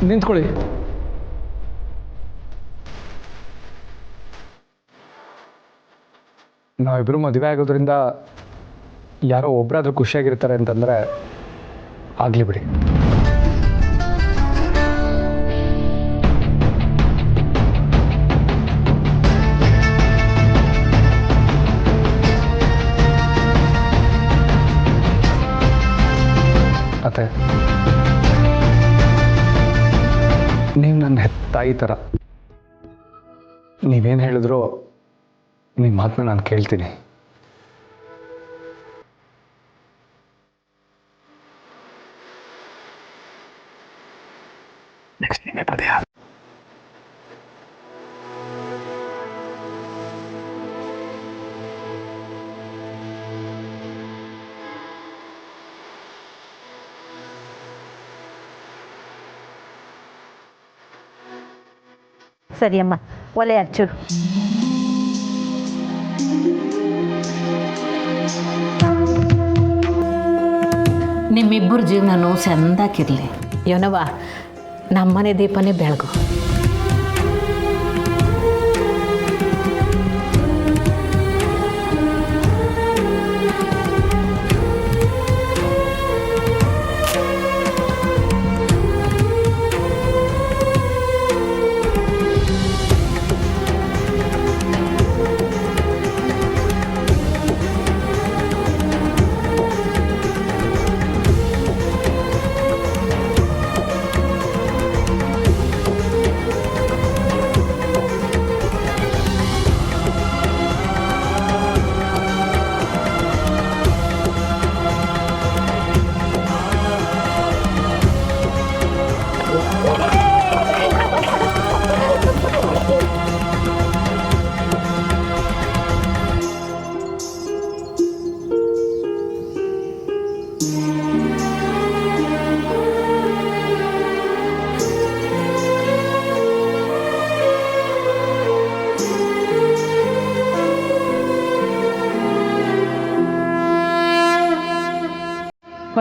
ನಿಂತ್ಕೊಳ್ಳಿ. ನಾವಿಬ್ಬರು ಮದುವೆ ಆಗೋದ್ರಿಂದ ಯಾರೋ ಒಬ್ಬರಾದ್ರೂ ಖುಷಿಯಾಗಿರ್ತಾರೆ ಅಂತಂದರೆ ಆಗಲಿ ಬಿಡಿ. ಅತ್ತೆ, ನೀವು ನನ್ನ ಹೆತ್ತಾಯಿ ಥರ. ನೀವೇನು ಹೇಳಿದ್ರು ನಿಮ್ಮ ಮಾತನ್ನ ನಾನು ಕೇಳ್ತೀನಿ. ನೆಕ್ಸ್ಟ್ ನೀವೇ ಪದ್ಯ. ಸರಿಯಮ್ಮ, ಒಲೆ ಹಚ್ಚು. ನಿಮ್ಮಿಬ್ಬರ ಜೀವನನೂ ಚೆಂದಾಗಿರಲಿ. ಏನವ್ವ, ನಮ್ಮನೆ ದೀಪನೇ ಬೆಳಗು.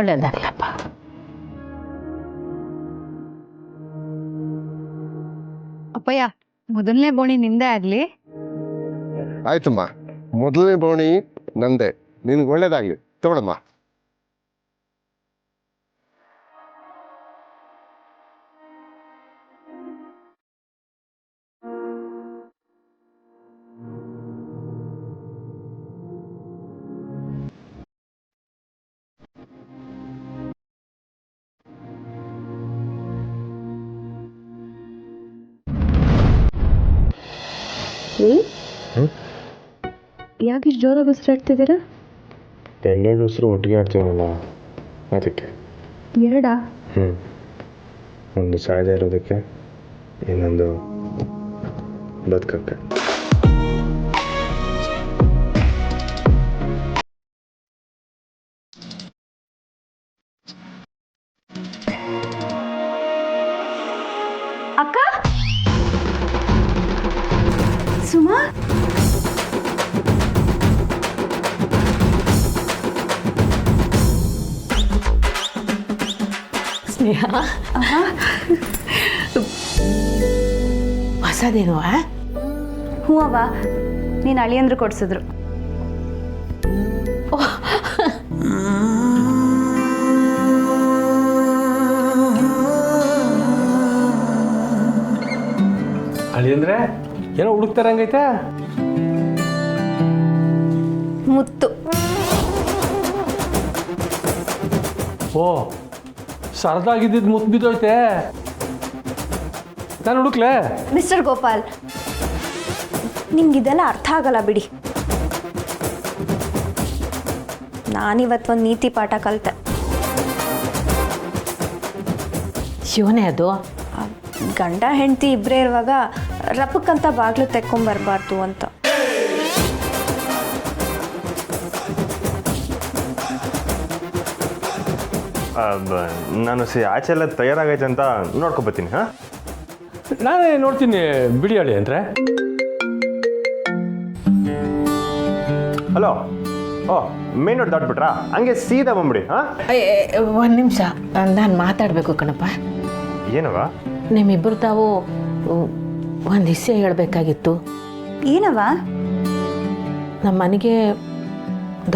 ಒಳ್ಳೇದಾಗ್ಲಪ್ಪ. ಅಪ್ಪಯ್ಯ, ಮೊದಲನೇ ಬೋಣಿ ನಿಂದೆ ಆಗ್ಲಿ. ಆಯ್ತಮ್ಮ, ಮೊದಲನೇ ಬೋಣಿ ನಂದೆ. ನಿನ್ಗೆ ಒಳ್ಳೇದಾಗ್ಲಿ, ತಗೊಳಮ್ಮ. ಯಾಕೆ ಇಷ್ಟು ಜೋರಾಗಿ ಉಸಿರಾಡ್ತಿದ್ದೀರಾ? ಎರಡು ಉಸಿರು ಒಟ್ಟಿಗೆ ಆಡ್ತೀವಲ್ಲ, ಅದಕ್ಕೆ. ಎರಡಾ? ಒಂದು ಸಾಯದೆ ಇರೋದಕ್ಕೆ, ಇನ್ನೊಂದು ಬದುಕಕ್ಕೆ. ಅಕ್ಕ, ಸುಮಾ, ಸ್ನೇಹ, ಹೊಸದೇನು? ಹ್ಞೂ ಅವ್ವ, ನೀನು ಅಳಿಯಂದ್ರು ಕೊಡ್ಸಿದ್ರು. ಅಳಿ ಅಂದರೆ ಏನೋ ಹುಡುಕ್ತಾರಂಗೈತೆ. ಮುತ್ತು. ಓ, ಸರದಾಗಿದ್ದಿದ್ದು ಮುತ್ತು ಬಿದ್ದೋಯ್ತೆ. ನಾನು ಹುಡುಕ್ಲೆ? ಮಿಸ್ಟರ್ ಗೋಪಾಲ್, ನಿಮ್ಗಿದೆಲ್ಲ ಅರ್ಥ ಆಗಲ್ಲ ಬಿಡಿ. ನಾನಿವತ್ತೊಂದು ನೀತಿ ಪಾಠ ಕಲಿತೆ. ಶಿವನೇ ಅದು? ಗಂಡ ಹೆಂಡತಿ ಇಬ್ಬರೇ ಇರುವಾಗ ರಪಕ್ಕಂತ ಬಾಗಿಲು ತೆಕ್ಕೊಂಬರ್ಬಾರ್ದು ಅಂತ. ನಾನು ಆಚೆ ಎಲ್ಲ ತಯಾರಾಗೈತೆ ಅಂತ ನೋಡ್ಕೊಬತ್ತೀನಿ. ಹಾಂ, ನಾನೇ ನೋಡ್ತೀನಿ ಬಿಡಿ ಅಳಿ ಅಂದರೆ. ಹಲೋ, ಓ ಮೇನ್ ರೋಡ್ ದಾಟ್ಬಿಟ್ರಾ? ಹಂಗೆ ಸೀದಾ ಬಂದ್ಬಿಡಿ. ಹಾಂ, ಒಂದು ನಿಮಿಷ, ನಾನು ಮಾತಾಡಬೇಕು ಕಣಪ್ಪ. ಏನವ? ನಿಮ್ಮಿಬ್ಬರು ತಾವು ಒಂದು ವಿಷಯ ಹೇಳಬೇಕಾಗಿತ್ತು. ಏನವ? ನಮ್ಮ ಮನೆಗೆ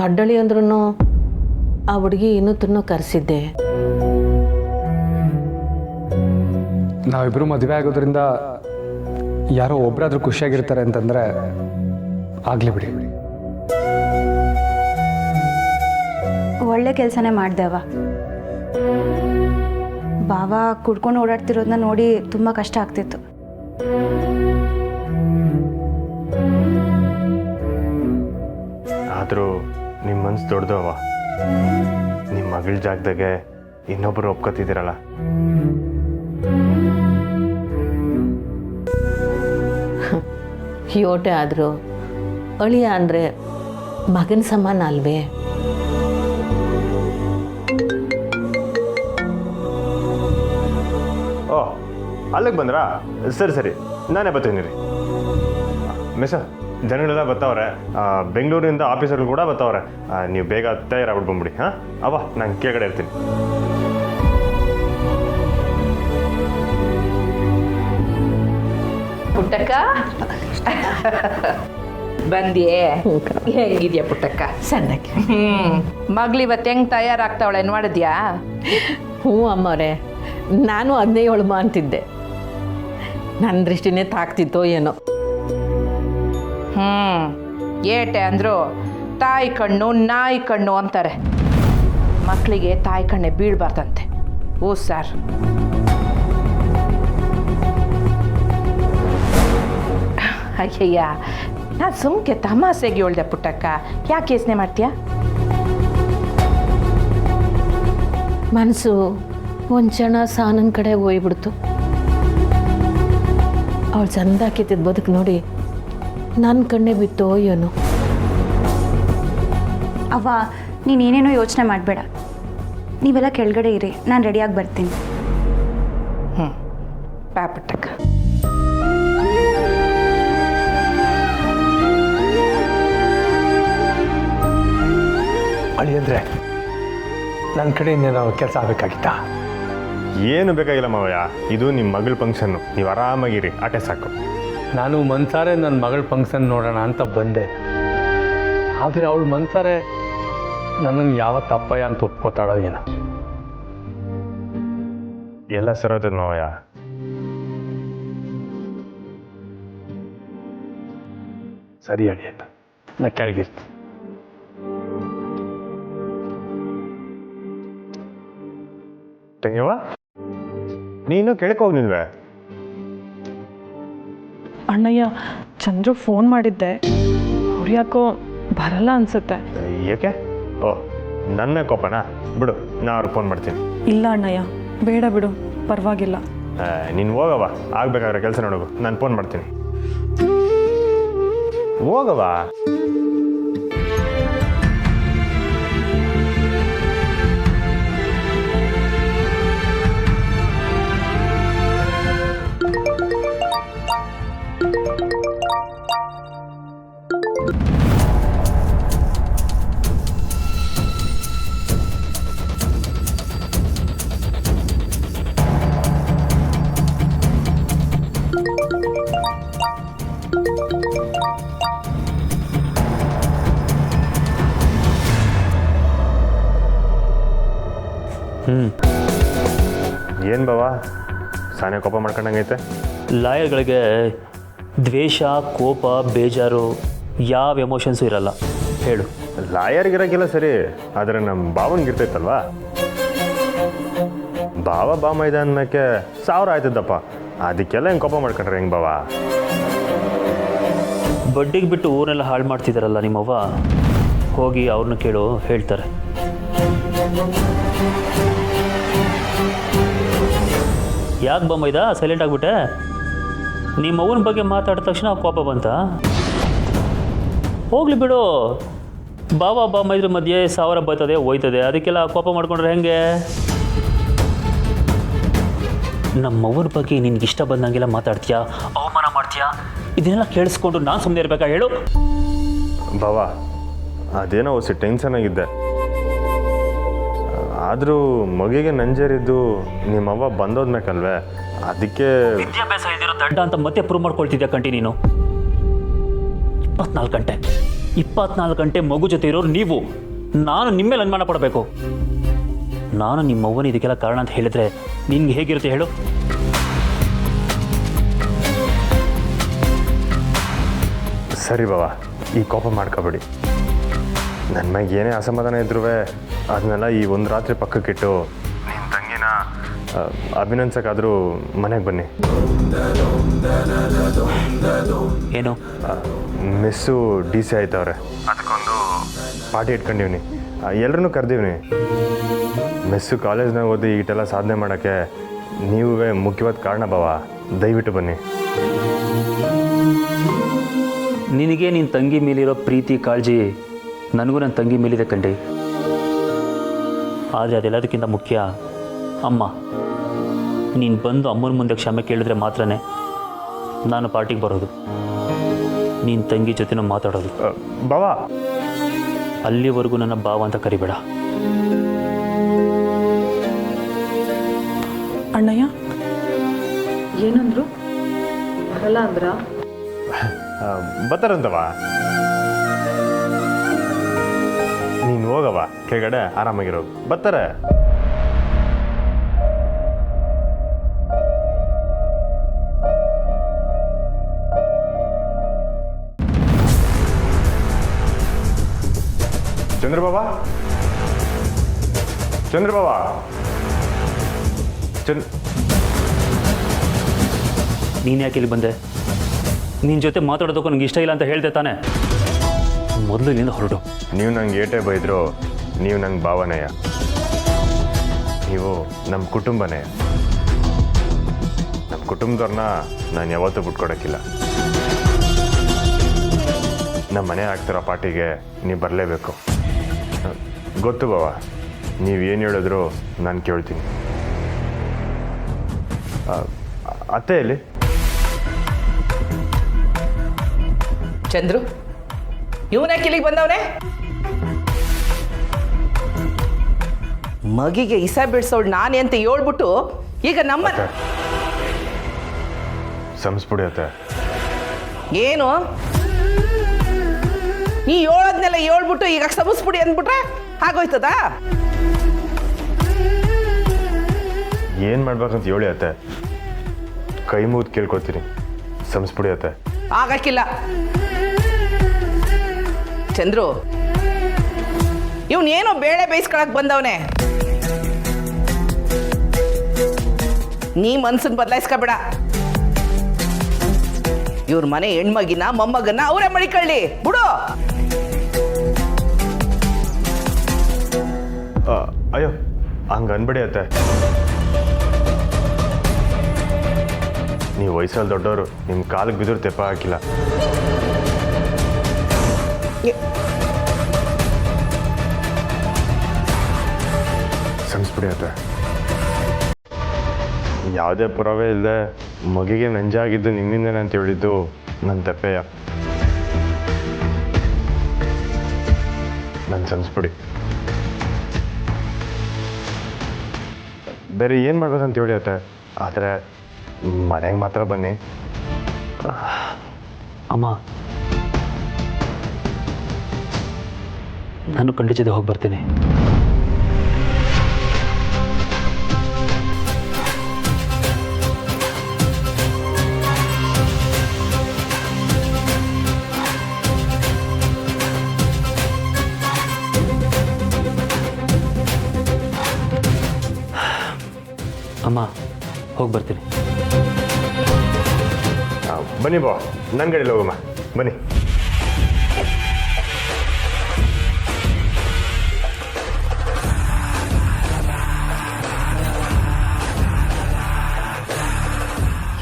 ದೊಡ್ಡಳಿ ಅಂದ್ರೂ ಆ ಹುಡುಗಿ ಇನ್ನೂ ಕರೆಸಿದ್ದೆ. ನಾವಿಬ್ಬರು ಮದುವೆ ಆಗೋದ್ರಿಂದ ಯಾರೋ ಒಬ್ಬರಾದ್ರೂ ಖುಷಿಯಾಗಿರ್ತಾರೆ ಅಂತಂದರೆ ಆಗಲಿ ಬಿಡಿ. ಒಳ್ಳೆ ಕೆಲಸನೇ ಮಾಡ್ದವ. ಬಾವ ಕುಡ್ಕೊಂಡು ಓಡಾಡ್ತಿರೋದನ್ನ ನೋಡಿ ತುಂಬ ಕಷ್ಟ ಆಗ್ತಿತ್ತು. ಆದರೂ ನಿಮ್ಮ ಮನ್ಸು ದೊಡ್ಡದು ಅವ. ನಿಮ್ಮ ಮಗಳ ಜಾಗದಾಗೆ ಇನ್ನೊಬ್ಬರು ಒಪ್ಕೊತಿದ್ದೀರಲ್ಲ. ಯೋಟೆ ಆದರೂ ಅಳಿಯ ಅಂದರೆ ಮಗನ ಸಮಾನ ಅಲ್ವೇ? ಓ, ಅಲ್ಲಿಗೆ ಬಂದ್ರಾ? ಸರಿ ನಾನೇ ಬರ್ತೀನಿ ರೀ. ಮಿಸ್, ಜನಗಳೆಲ್ಲ ಬರ್ತಾವ್ರೆ. ಬೆಂಗಳೂರಿಂದ ಆಫೀಸರ್ಗಳು ಕೂಡ ಬರ್ತಾವ್ರೆ. ನೀವು ಬೇಗ ತಯಾರಾಗ್ಬಿಟ್ಟು ಬಂದ್ಬಿಡಿ. ಹಾಂ ಅವ, ನಾನು ಕೆಳಗಡೆ ಇರ್ತೀನಿ. ಪುಟ್ಟಕ್ಕ ಬಂದಿಯೇ? ಹೆಂಗಿದ್ಯಾ ಪುಟ್ಟಕ್ಕ? ಸಣ್ಣಕ್ಕೆ. ಮಗಳಿವತ್ತು ಹೆಂಗೆ ತಯಾರಾಗ್ತಾವಳೆ ನೋಡಿದ್ಯಾ? ಹ್ಞೂ ಅಮ್ಮವ್ರೆ, ನಾನು 17 ಅಂತಿದ್ದೆ. ನನ್ನ ದೃಷ್ಟಿನೇ ತಾಕ್ತಿತ್ತೋ ಏನೋ. ಏಟೆ ಅಂದ್ರು ತಾಯಿ ಕಣ್ಣು ನಾಯಿ ಕಣ್ಣು ಅಂತಾರೆ. ಮಕ್ಕಳಿಗೆ ತಾಯಿ ಕಣ್ಣೆ ಬೀಳ್ಬಾರ್ದಂತೆ. ಓ ಸರ್, ಅಯ್ಯಯ್ಯ, ನಾನು ಸುಮ್ಕೆ ತಮಾಸೆಗೆ ಹೇಳ್ದೆ ಪುಟ್ಟಕ್ಕ. ಯಾಕೆ ಯೋಚನೆ ಮಾಡ್ತೀಯಾ? ಮನಸ್ಸು ಒಂದು ಕ್ಷಣ ಸಾನನ ಕಡೆ ಹೋಗ್ಬಿಡ್ತು. ಅವಳು ಚಂದಾಕಿತ್ತಿದ್ದ ಬದುಕು ನೋಡಿ ನನ್ನ ಕಣ್ಣೆ ಬಿತ್ತೋ ಏನೋ. ಅವ್ವ, ನೀನೇನೇನೋ ಯೋಚನೆ ಮಾಡಬೇಡ. ನೀವೆಲ್ಲ ಕೆಳಗಡೆ ಇರಿ, ನಾನು ರೆಡಿಯಾಗಿ ಬರ್ತೀನಿ. ಬಾ ಪುಟ್ಟಕ್ಕ. ಅಳಿ ಅಂದರೆ ನನ್ನ ಕಡೆ ಇನ್ನೇನೋ ಕೆಲಸ ಆಗಬೇಕಾಗಿತ್ತಾ? ಏನು ಬೇಕಾಗಿಲ್ಲ ಮಾವಯ್ಯ, ಇದು ನಿಮ್ಮ ಮಗಳ ಫಂಕ್ಷನ್ನು. ನೀವು ಆರಾಮಾಗಿರಿ, ಆಟೆ ಸಾಕು. ನಾನು ಮನ್ಸಾರೆ ನನ್ನ ಮಗಳ ಫಂಕ್ಷನ್ ನೋಡೋಣ ಅಂತ ಬಂದೆ. ಆದರೆ ಅವಳು ಮನ್ಸಾರೆ ನನ್ನನ್ನು ಯಾವ ತಪ್ಪಯ್ಯ ಅಂತ ಒಪ್ಕೋತಾಳೋ ಏನೋ. ಎಲ್ಲ ಸರೋತದ ಮಾವಯ್ಯ. ಸರಿ ಅಳಿ ಅಂತ ನಾ ಕೆಳಗಿರ್ತೀನಿ. ತಂಗಿಯವ್ವ, ನೀನು ಕೆಳಕ್ಕೆ ಹೋಗ್ನಿಲ್ವೇ? ಅಣ್ಣಯ್ಯ, ಚಂದ್ರು ಫೋನ್ ಮಾಡಿದ್ದೆ. ಅವ್ರು ಯಾಕೋ ಬರಲ್ಲ ಅನ್ಸುತ್ತೆ. ಏಕೆ? ಓ, ನನ್ನ ಕೋಪನಾ? ಬಿಡು, ನಾ ಅವ್ರಿಗೆ ಫೋನ್ ಮಾಡ್ತೀನಿ. ಇಲ್ಲ ಅಣ್ಣಯ್ಯ, ಬೇಡ ಬಿಡು, ಪರವಾಗಿಲ್ಲ. ನೀನು ಹೋಗವ, ಆಗ್ಬೇಕಾದ್ರೆ ಕೆಲಸ ನೋಡೋಗು. ನಾನು ಫೋನ್ ಮಾಡ್ತೀನಿ. ಹೋಗವ. ಏನು ಬಾವ, ಸಾನೆ ಕೋಪ ಮಾಡ್ಕೊಂಡಂಗೈತೆ? ಲಾಯರ್ಗಳಿಗೆ ದ್ವೇಷ, ಕೋಪ, ಬೇಜಾರು ಯಾವ ಎಮೋಷನ್ಸು ಇರಲ್ಲ. ಹೇಳು. ಲಾಯರ್ಗಿರೋಕ್ಕಿಲ್ಲ ಸರಿ, ಆದರೆ ನಮ್ಮ ಭಾವನ್ಗಿರ್ತೈತಲ್ವಾ? ಭಾವ ಬಾಮ ಇದೆ ಅನ್ನೋಕ್ಕೆ 1000 ಆಯ್ತದಪ್ಪ. ಅದಕ್ಕೆಲ್ಲ ಹೆಂಗೆ ಕೋಪ ಮಾಡ್ಕೊಂಡ್ರೆ ಹೆಂಗೆ ಬಾವ? ಬಡ್ಡಿಗೆ ಬಿಟ್ಟು ಊರೆಲ್ಲ ಹಾಳು ಮಾಡ್ತಿದ್ದಾರಲ್ಲ ನಿಮ್ಮವ್ವ, ಹೋಗಿ ಅವ್ರನ್ನ ಕೇಳು, ಹೇಳ್ತಾರೆ. ಯಾಕೆ ಬೊಮ್ಮೈದ ಸೈಲೆಂಟ್ ಆಗಿಬಿಟ್ಟೆ? ನಿಮ್ಮ ಅವ್ವನ ಬಗ್ಗೆ ಮಾತಾಡಿದ ತಕ್ಷಣ ಕೋಪ ಬಂತ? ಹೋಗ್ಲಿ ಬಿಡು, ಬಾವ ಬಾಮೈದ್ರ ಮಧ್ಯೆ 1000 ಬರ್ತದೆ ಹೋಯ್ತದೆ, ಅದಕ್ಕೆಲ್ಲ ಕೋಪ ಮಾಡ್ಕೊಂಡ್ರೆ ಹೆಂಗೆ? ನಮ್ಮವ್ವನ ಬಗ್ಗೆ ನಿನ್ಗೆ ಇಷ್ಟ ಬಂದಂಗೆಲ್ಲ ಮಾತಾಡ್ತೀಯಾ, ಅವಮಾನ ಮಾಡ್ತೀಯಾ? ಇದನ್ನೆಲ್ಲ ಕೇಳಿಸ್ಕೊಂಡು ನಾನು ಸುಮ್ಮನೆ ಇರಬೇಕಾ ಹೇಳು? ಬಾವ, ಅದೇನೋ ಟೆನ್ಷನ್ ಆಗಿದ್ದೆ. ಆದರೂ ಮಗಿಗೆ ನಂಜರಿದ್ದು ನಿಮ್ಮವ್ವ ಬಂದೋದ್ಮೇಕಲ್ವೇ, ಅದಕ್ಕೆ ವಿದ್ಯಾಭ್ಯಾಸ ಇಲ್ದಿರೋ ದಡ್ಡ ಅಂತ ಮತ್ತೆ ಪ್ರೂವ್ ಮಾಡ್ಕೊಳ್ತಿದ್ಯಾ ಕಂಟಿ ನೀನು. 24 ಗಂಟೆ ಮಗು ಜೊತೆ ಇರೋರು ನೀವು. ನಾನು ನಿಮ್ಮ ಮೇಲೆ ಅನುಮಾನ ಪಡಬೇಕು. ನಾನು ನಿಮ್ಮವ್ವನ ಇದಕ್ಕೆಲ್ಲ ಕಾರಣ ಅಂತ ಹೇಳಿದ್ರೆ ನಿನ್ಗೆ ಹೇಗಿರುತ್ತೆ ಹೇಳು? ಸರಿ ಬಾವ, ಈ ಕೋಪ ಮಾಡ್ಕೋಬೇಡಿ. ನನ್ನ ಮ್ಯಾಗ ಏನೇ ಅಸಮಾಧಾನ ಇದ್ರೂ ಅದನ್ನೆಲ್ಲ ಈ ಒಂದು ರಾತ್ರಿ ಪಕ್ಕಕ್ಕಿಟ್ಟು ನಿನ್ನ ತಂಗಿನ ಅಭಿನಂದಿಸೋಕ್ಕಾದರೂ ಮನೆಗೆ ಬನ್ನಿ. ಏನು ಮಿಸ್ಸು DC ಆಯ್ತವ್ರೆ, ಅದಕ್ಕೊಂದು ಪಾರ್ಟಿ ಇಟ್ಕೊಂಡಿವ್ನಿ. ಎಲ್ಲರೂ ಕರೆದಿವ್ನಿ. ಮಿಸ್ಸು ಕಾಲೇಜ್ನಾಗ ಓದಿ ಈಟೆಲ್ಲ ಸಾಧನೆ ಮಾಡೋಕ್ಕೆ ನೀವೇ ಮುಖ್ಯವಾದ ಕಾರಣ ಬಾವ. ದಯವಿಟ್ಟು ಬನ್ನಿ. ನಿನಗೆ ನಿನ್ನ ತಂಗಿ ಮೇಲಿರೋ ಪ್ರೀತಿ ಕಾಳಜಿ ನನಗೂ ನನ್ನ ತಂಗಿ ಮೇಲಿದೆ ಕಂಡಿ. ಆದರೆ ಅದೆಲ್ಲದಕ್ಕಿಂತ ಮುಖ್ಯ ಅಮ್ಮ. ನೀನು ಬಂದು ಅಮ್ಮನ ಮುಂದೆ ಕ್ಷಮೆ ಕೇಳಿದ್ರೆ ಮಾತ್ರನೇ ನಾನು ಪಾರ್ಟಿಗೆ ಬರೋದು, ನೀನು ತಂಗಿ ಜೊತೆನೂ ಮಾತಾಡೋದು. ಬಾವ, ಅಲ್ಲಿವರೆಗೂ ನನ್ನ ಭಾವ ಅಂತ ಕರಿಬೇಡ. ಅಣ್ಣಯ್ಯ ಏನಂದ್ರು? ಬರಲ್ಲ ಅಂದ್ರ? ಬರ್ತಾರಂತವ. ನೀನು ಹೋಗವ, ಕೆಳಗಡೆ ಆರಾಮಾಗಿರೋ. ಬರ್ತಾರೆ. ಚಂದ್ರಬಾಬಾ, ಚಂದ್ರಬಾಬಾ, ನೀನು ಯಾಕೆ ಇಲ್ಲಿ ಬಂದೆ? ನಿನ್ನ ಜೊತೆ ಮಾತಾಡೋದಕ್ಕೂ ನನಗೆ ಇಷ್ಟ ಇಲ್ಲ ಅಂತ ಹೇಳ್ದೆ ತಾನೆ? ಮೊದಲು ಇಲ್ಲಿಂದ ಹೊರಡು. ನೀವು ನಂಗೆ ಏಟೇ ಬೈದ್ರು ನೀವು ನಂಗೆ ಭಾವನೆಯ. ನೀವು ನಮ್ಮ ಕುಟುಂಬನೇ. ನಮ್ಮ ಕುಟುಂಬದವ್ರನ್ನ ನಾನು ಯಾವತ್ತೂ ಬಿಟ್ಕೊಡೋಕ್ಕಿಲ್ಲ. ನಮ್ಮ ಮನೆ ಆಗ್ತಿರೋ ಪಾರ್ಟಿಗೆ ನೀವು ಬರಲೇಬೇಕು. ಗೊತ್ತು ಬಾವ, ನೀವೇನು ಹೇಳಿದ್ರು ನಾನು ಕೇಳ್ತೀನಿ. ಅತ್ತೆ ಎಲ್ಲಿ? ಚಂದ್ರು, ಇವನ್ಯಾಕೆ ಇಲ್ಲಿಗೆ ಬಂದವನೇ? ಮಗಿಗೆ ಇಸ ಬಿಡ್ಸೋಳು ನಾನೇ ಅಂತ ಹೇಳ್ಬಿಟ್ಟು ಈಗ ನಮ್ಮ ಸಂಸ್ಬಿಡಿ ಅತ್ತೆ. ಏನು ನೀ ಹೇಳೋದ್ನೆಲ್ಲ ಹೇಳ್ಬಿಟ್ಟು ಈಗ ಸಮಸ್ಬಿಡಿ ಅಂದ್ಬಿಟ್ರೆ ಆಗೋಯ್ತದ? ಏನು ಮಾಡ್ಬೇಕಂತ ಹೇಳಿ ಅತ್ತೆ. ಕೈ ಮುಗಿದು ಕೇಳ್ಕೊತೀನಿ, ಸಂಸ್ಬಿಡಿ ಅತ್ತೆ. ಆಗಕ್ಕಿಲ್ಲ ಚಂದ್ರು, ಇವನೇನೋ ಬೇಳೆ ಬೇಯಿಸ್ಕೊಳಕ್ ಬಂದವನೇ. ನೀ ಮನ್ಸನ್ ಬದಲಾಯಿಸ್ಕೊಬೇಡ. ಇವ್ರ ಮನೆ ಹೆಣ್ಮಗಿನ ಮೊಮ್ಮಗನ್ನ ಅವರೇ ಮಡಿಕೊಳ್ಳಿ ಬಿಡು. ಅಯ್ಯೋ, ಹಂಗೆ ಅನ್ಬೇಡಿ ಅತ್ತೆ. ನೀವು ವಯಸ್ಸಲ್ಲಿ ದೊಡ್ಡವರು, ನಿಮ್ಮ ಕಾಲಿಗೆ ಬಿದ್ರು ತೆಪ್ಪ ಹಾಕಿಲ್ಲ. ಸಂಸ್ಬಿಡಿ ಅತ್ತೆ. ಯಾವುದೇ ಪುರಾವೆ ಇಲ್ಲದೆ ಮಗಿಗೆ ನಂಜಾಗಿದ್ದು ನಿಮ್ಮಿಂದನೇ ಅಂತ ಹೇಳಿದ್ದು ನನ್ನ ತಪ್ಪೆಯ. ನನ್ನ ಸಂಸ್ಬಿಡಿ. ಬೇರೆ ಏನು ಮಾಡ್ಬೇಕಂತ ಹೇಳಿ ಅತ್ತೆ. ಆದರೆ ಮನೆಗೆ ಮಾತ್ರ ಬನ್ನಿ. ಅಮ್ಮ, ನಾನು ಖಂಡಿತ ಹೋಗಿ ಬರ್ತೀನಿ. ಅಮ್ಮ, ಹೋಗಿ ಬರ್ತೀನಿ. ಬನ್ನಿ ಬಾ, ನನ್ನ ಕಡೆಯಲ್ಲಿ ಹೋಗಮ್ಮ. ಬನ್ನಿ.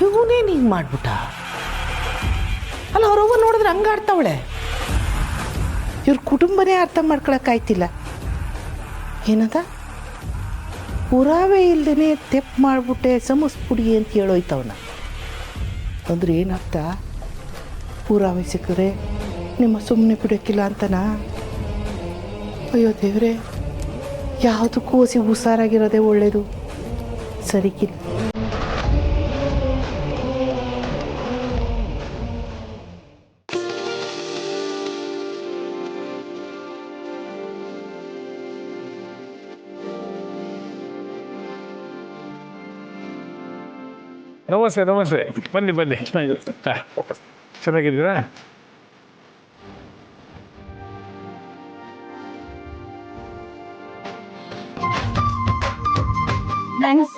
ಇವನೇನು ಹಿಂಗೆ ಮಾಡ್ಬಿಟ್ಟ? ಅಲ್ಲ, ಅವ್ರವ್ವ ನೋಡಿದ್ರೆ ಹಂಗಾಡ್ತಾವಳೆ. ಇವ್ರ ಕುಟುಂಬನೇ ಅರ್ಥ ಮಾಡ್ಕೊಳಕ್ಕಾಯ್ತಿಲ್ಲ. ಏನದ ಪುರಾವೆ ಇಲ್ದೇ ತೆಪ್ಪು ಮಾಡಿಬಿಟ್ಟೆ ಸಮಸ್ಪುಡಿ ಅಂತ ಹೇಳೋಯ್ತವನ. ಅಂದ್ರೆ ಏನರ್ಥ? ಪುರಾವೆ ಸಿಕ್ಕರೆ ನಿಮ್ಮ ಸುಮ್ಮನೆ ಬಿಡೋಕ್ಕಿಲ್ಲ ಅಂತನಾ? ಅಯ್ಯೋ ದೇವ್ರೆ, ಯಾವುದಕ್ಕೂ ಓಸಿ ಹುಷಾರಾಗಿರೋದೇ ಒಳ್ಳೇದು. ಸರಿಗಿಲ್ಲ. ನಮಸ್ತೆ ನಮಸ್ತೆ, ಬನ್ನಿ ಬನ್ನಿ. ಚೆನ್ನಾಗಿದ್ದೀರಾ?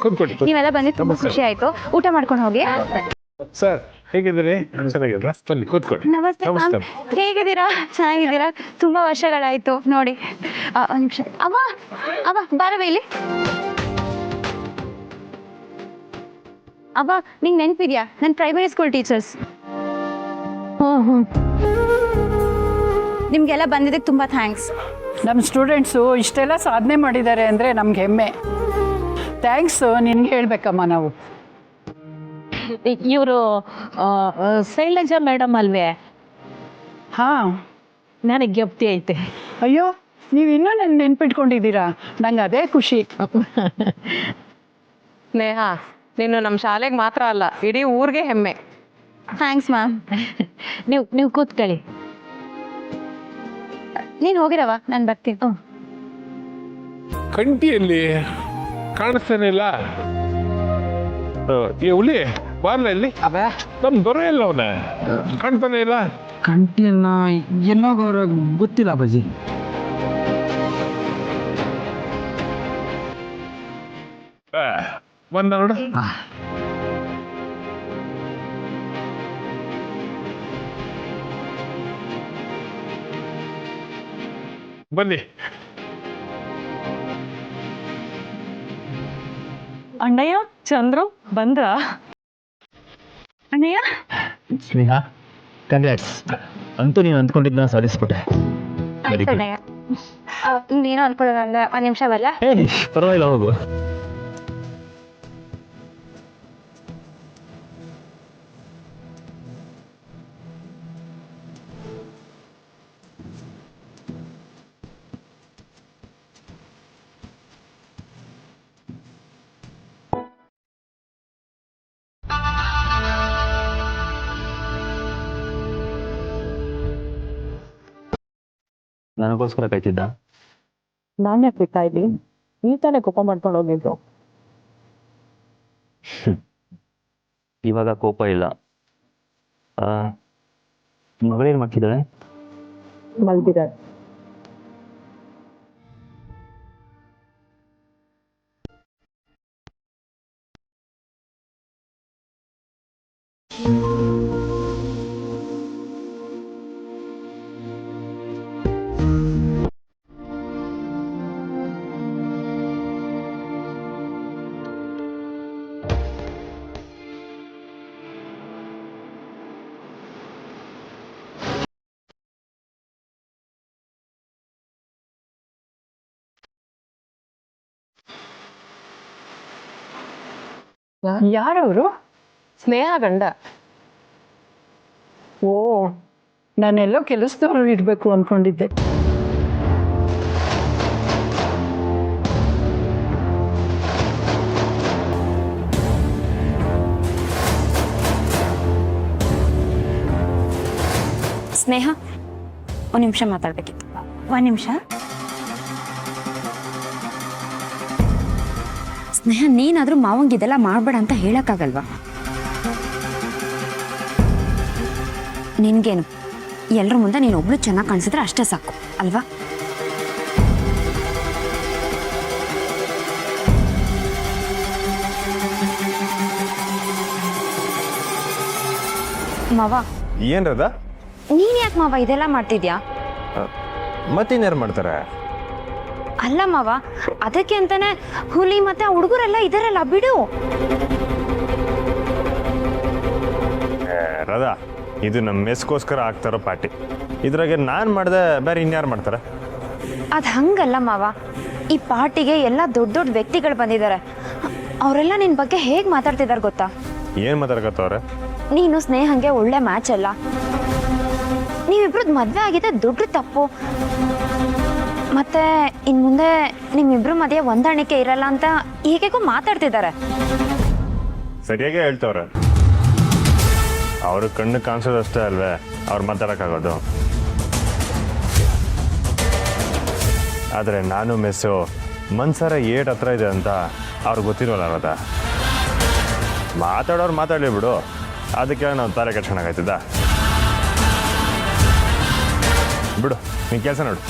ಕೂತ್ಕೊಳ್ಳಿ. ನೀವೆಲ್ಲ ಬಂದಿದ್ದು ತುಂಬಾ ಖುಷಿ ಆಯ್ತು. ಊಟ ಮಾಡ್ಕೊಂಡು ಹೋಗಿ. ಸರ್ ಹೇಗಿದ್ದೀರಿ? ಚೆನ್ನಾಗಿದ್ದೀರಾ? ಬನ್ನಿ ಕೂತ್ಕೊಳ್ಳಿ. ನಮಸ್ತೆ ನಮಸ್ತೆ. ಹೇಗಿದ್ದೀರಾ? ಚೆನ್ನಾಗಿದ್ದೀರಾ? ತುಂಬಾ ವರ್ಷಗಳಾಯ್ತು ನೋಡಿ. ಒಂದ್ ನಿಮಿಷ. ಅವ ಅವ ಬಾರವ ಇಲ್ಲಿ. ಅವ ನಿಂಗೆ ನೆನಪಿದ್ಯಾ? ನನ್ನ ಪ್ರೈಮರಿ ಸ್ಕೂಲ್ ಟೀಚರ್ಸ್. ನಿಮ್ಗೆಲ್ಲ ಬಂದಿದ್ದಕ್ಕೆ ತುಂಬಾ ಥ್ಯಾಂಕ್ಸ್. ನಮ್ಮ ಸ್ಟೂಡೆಂಟ್ಸು ಇಷ್ಟೆಲ್ಲ ಸಾಧನೆ ಮಾಡಿದ್ದಾರೆ ಅಂದರೆ ನಮ್ಗೆ ಹೆಮ್ಮೆ. ಥ್ಯಾಂಕ್ಸು ನಿನ್ಗೆ ಹೇಳ್ಬೇಕಮ್ಮ ನಾವು. ಇವರು ಶೈಲಜಾ ಮೇಡಮ್ ಅಲ್ವೇ? ಹಾಂ, ನನಗೆ ಜ್ಞಪ್ತಿ ಐತೆ. ಅಯ್ಯೋ, ನೀವು ಇನ್ನೂ ನನ್ನ ನೆನ್ಪಿಟ್ಕೊಂಡಿದ್ದೀರಾ, ನಂಗೆ ಅದೇ ಖುಷಿ. ಸ್ನೇಹ, ನೀನು ನಮ್ಮ ಶಾಲೆಗೆ ಮಾತ್ರ ಅಲ್ಲ, ಇಡೀ ಊರಿಗೆ ಹೆಮ್ಮೆ. Thanks ma'am. ನೀವು ಕೂತ್ಕೊಳ್ಳಿ. ನೀನು ಹೋಗಿರವ, ನಾನು ಬರ್ತೀನಿ. ಕಂಟಿಯಲ್ಲಿ ಕಾಣಿಸ್ತಾನೆ ಇಲ್ಲ. ಈ ಹುಲಿ ಬಾರ್ಲ ಇಲ್ಲಿ. ನಮ್ ದೊರೆ ಇಲ್ಲ, ಅವನ ಕಾಣ್ತಾನೆ ಇಲ್ಲ. ಕಂಟಿಯನ್ನ ಎಲ್ಲೋಗವ್ರ ಗೊತ್ತಿಲ್ಲ ಬಜ್ಜಿ. ಬಂದ ನೋಡು. ಬನ್ನಿ. ಅಣ್ಣಯ್ಯ, ಚಂದ್ರು ಬಂದ್ರ? ಅಣ್ಣಯ್ಯ, ಸ್ನೇಹ, ಕಂಗ್ರಾಟ್ಸ್. ಅಂತೂ ನೀನು ಅಂದ್ಕೊಂಡಿದ್ದನ್ನ ಸಾಧಿಸ್ಬಿಟ್ಟೆ. ಅಣ್ಣಯ್ಯ ನೀನು ಅನ್ಕೊಳ್ಳೋಲ್ಲ. ಒಂದು ನಿಮಿಷ ಬರಲ್ಲ? ಪರವಾಗಿಲ್ಲ, ಹೋಗು. ನನಗೋಸ್ಕರ ಕಾಯ್ತಿದ್ದ? ನಾನು ಯಾಕೆ ಬೇಕಾಯ್ಲಿ? ನೀವು ತಾನೇ ಕೋಪ ಮಾಡ್ಕೊಂಡು ಹೋಗಿದ್ದು. ಇವಾಗ ಕೋಪ ಇಲ್ಲ. ಮಗಳೇನು ಮಾಡ್ತಿದ್ದಾಳೆ? ಮಲ್ಗಿದ್ದಾರೆ. ಯಾರವರು? ಸ್ನೇಹ ಗಂಡ. ಓ, ನಾನೆಲ್ಲೋ ಕೆಲಸದವರು ಇರಬೇಕು ಅಂದ್ಕೊಂಡಿದ್ದೆ. ಸ್ನೇಹ, ಒಂದು ನಿಮಿಷ ಮಾತಾಡ್ಬೇಕಿತ್ತು. ಒಂದು ನಿಮಿಷ. ಸ್ನೇಹ, ನೀನಾದ್ರೂ ಮಾವಂಗೆ ಇದೆಲ್ಲ ಮಾಡಬೇಡ ಅಂತ ಹೇಳಕ್ಕಾಗಲ್ವಾ? ನಿನ್ಗೇನು, ಎಲ್ಲರ ಮುಂದೆ ನೀನು ಒಬ್ಳು ಚೆನ್ನಾಗಿ ಕಾಣಿಸಿದ್ರೆ ಅಷ್ಟೇ ಸಾಕು ಅಲ್ವಾ? ಮಾವ, ಏನ್ರದ? ನೀನ್ ಯಾಕೆ ಮಾವ ಇದೆಲ್ಲ ಮಾಡ್ತಿದ್ಯಾ? ಮತ್ತಿನ್ಯಾರು ಮಾಡ್ತಾರೆ? ಅಲ್ಲ ಮಾವ, ಅದಕ್ಕೆ ಅಂತಾನೆ ಹುಲಿ ಮತ್ತೆ ಹುಡುಗರೆಲ್ಲ ಇದರಲ್ಲ, ಬಿಡು. ರಾಧಾ, ಇದು ನಮ್ಮ ಮೆಸ್ಗೋಸ್ಕರ ಆಗ್ತಾರೋ ಪಾರ್ಟಿ. ಇದ್ರಾಗೆ ನಾನು ಮಾಡಿದೆ, ಬೇರೆ ಇನ್ಯಾರು ಮಾಡ್ತಾರೆ? ಅದು ಹಂಗಲ್ಲ ಮಾವ, ಈ ಪಾರ್ಟಿಗೆ ಎಲ್ಲ ದೊಡ್ಡ ದೊಡ್ಡ ವ್ಯಕ್ತಿಗಳು ಬಂದಿದ್ದಾರೆ. ಅವರೆಲ್ಲ ನಿನ್ನ ಬಗ್ಗೆ ಹೇಗೆ ಮಾತಾಡ್ತಿದ್ದಾರೆ ಗೊತ್ತಾ? ಏನು ಮಾತಾಡ್ಕತ್ತವ್ರೆ? ನೀನು ಸ್ನೇಹಂಗೆ ಒಳ್ಳೆ ಮ್ಯಾಚ್ ಅಲ್ಲ, ನೀವಿಬ್ರದ್ದು ಮದುವೆ ಆಗಿದೆ ದೊಡ್ಡ ತಪ್ಪು. ಮತ್ತೆ ಇನ್ನು ಮುಂದೆ ನಿಮ್ಮಿಬ್ರು ಮಧ್ಯೆ ಹೊಂದಾಣಿಕೆ ಇರಲ್ಲ ಅಂತ ಈಗೇಗೂ ಮಾತಾಡ್ತಿದ್ದಾರೆ. ಸರಿಯಾಗೇ ಹೇಳ್ತವ್ರೆ. ಅವ್ರ ಕಣ್ಣು ಕಾಣಿಸೋದಷ್ಟೇ ಅಲ್ವೇ ಅವ್ರು ಮಾತಾಡೋಕ್ಕಾಗೋದು. ಆದರೆ ನಾನು ಮೆಸ್ಸು ಮನ್ಸರ ಏಟ್ ಹತ್ರ ಇದೆ ಅಂತ ಅವ್ರಿಗೆ ಗೊತ್ತಿರೋಲ್ಲ ಅದ. ಮಾತಾಡೋರು ಮಾತಾಡಲಿ ಬಿಡು, ಅದಕ್ಕೆ ನಾವು ತಲೆ ಕೆಡ್ಸ್ಕೊಂಡಾಗೈತಿದ್ದ. ಬಿಡು, ನೀನು ಕೆಲಸ ನೋಡು.